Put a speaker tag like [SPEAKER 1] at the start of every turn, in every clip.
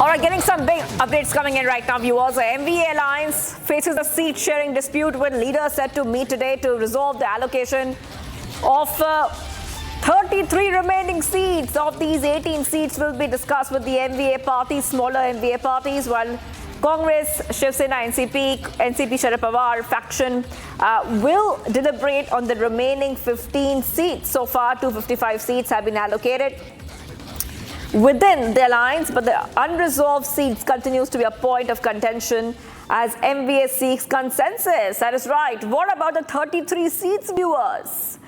[SPEAKER 1] All right, getting some big updates coming in right now, viewers. The MVA Alliance faces a seat-sharing dispute with leaders set to meet today to resolve the allocation of 33 remaining seats. Of these, 18 seats will be discussed with the MVA parties, smaller MVA parties, while Congress, Shiv Sena, NCP Sharad Pawar faction will deliberate on the remaining 15 seats. So far, 255 seats have been allocated within the alliance, but the unresolved seats continues to be a point of contention as MVA seeks consensus. That is right. What about the 33 seats, viewers?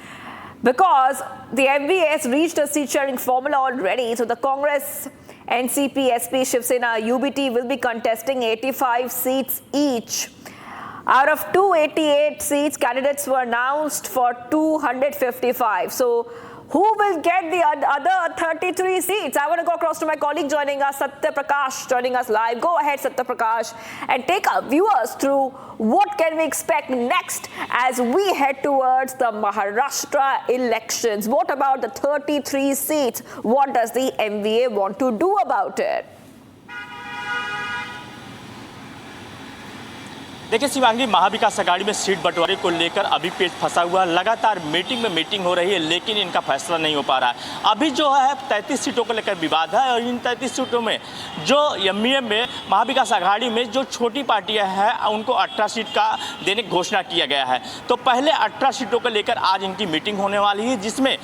[SPEAKER 1] Because the MVA has reached a seat-sharing formula already, so the Congress, NCP, SP, Shiv Sena, UBT will be contesting 85 seats each. Out of 288 seats, candidates were announced for 255. So who will get the other 33 seats? I want to go across to my colleague joining us, Satya Prakash, joining us live. Go ahead, Satya Prakash, and take our viewers through what can we expect next as we head towards the Maharashtra elections. What about the 33 seats? What does the MVA want to do about it?
[SPEAKER 2] देखिए शिवांगी, महाविकास अघाड़ी में seat बंटवारे को लेकर अभी पेच फंसा हुआ है। लगातार मीटिंग में मीटिंग हो रही है, लेकिन इनका फैसला नहीं हो पा रहा है। अभी जो है 33 सीटों को लेकर विवाद है और इन 33 सीटों में जो एमवीए में महाविकास अघाड़ी में जो छोटी पार्टियां हैं उनको 18 सीट का देने की घोषणा किया गया है। तो पहले 18 सीटों को लेकर आज इनकी मीटिंग होने वाली है, जिसमें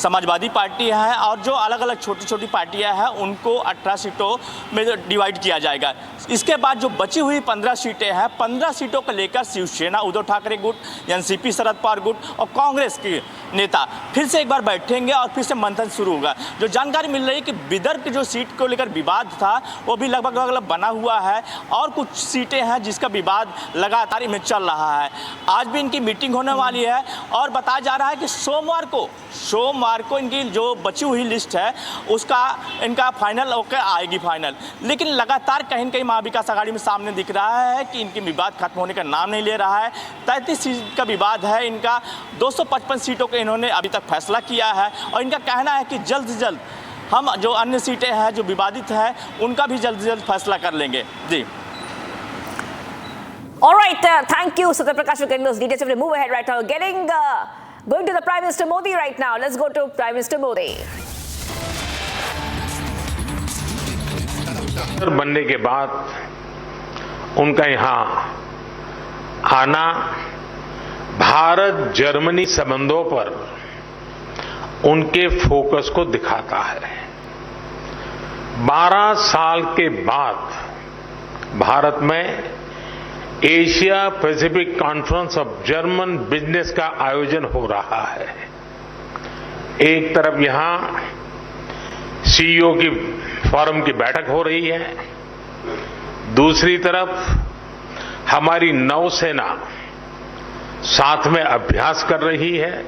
[SPEAKER 2] समाजवादी पार्टी है और जो अलग अलग छोटी छोटी पार्टियाँ हैं उनको 18 सीटों में डिवाइड किया जाएगा। इसके बाद जो बची हुई 15 सीटें हैं, 15 सीटों को लेकर शिवसेना, उद्धव ठाकरे गुट, एनसीपी शरद पवार गुट और कांग्रेस के नेता फिर से एक बार बैठेंगे और फिर से मंथन शुरू होगा। जो जानकारी मिल रही है कि विदर्भ की जो सीट को लेकर विवाद था वो भी लगभग बना हुआ है और कुछ सीटें हैं जिसका विवाद लगातार में चल रहा है। आज भी इनकी मीटिंग होने वाली है और बताया जा रहा है कि सोमवार को इनकी जो बची हुई लिस्ट है उसका इनका फाइनल होकर आएगी फाइनल। लेकिन लगातार कहीं न कहीं महाविकास अघाड़ी में सामने दिख रहा है कि इनकी विवाद खत्म होने का नाम नहीं ले रहा है। 33 सीट का विवाद है इनका, 255 सीटों का इन्होंने अभी तक फैसला किया है और इनका कहना है कि जल्द से जल्द हम जो अन्य सीटें हैं जो विवादित है उनका भी जल्द से जल्द फैसला कर लेंगे। जी।
[SPEAKER 1] All right, thank you, Satya Prakash, for getting those details. We're going to move ahead right now. Going to the Prime Minister Modi right now. Let's go to Prime Minister Modi.
[SPEAKER 3] बनने के बाद उनका यहाँ आना Bharat Germany संबंधों पर उनके focus को दिखाता है। 12 साल के बाद भारत में Asia Pacific conference of German business का आयोजन हो रहा है। एक तरफ यहां सीईओ की फोरम की बैठक हो रही है, दूसरी तरफ हमारी नौसेना साथ में अभ्यास कर रही है।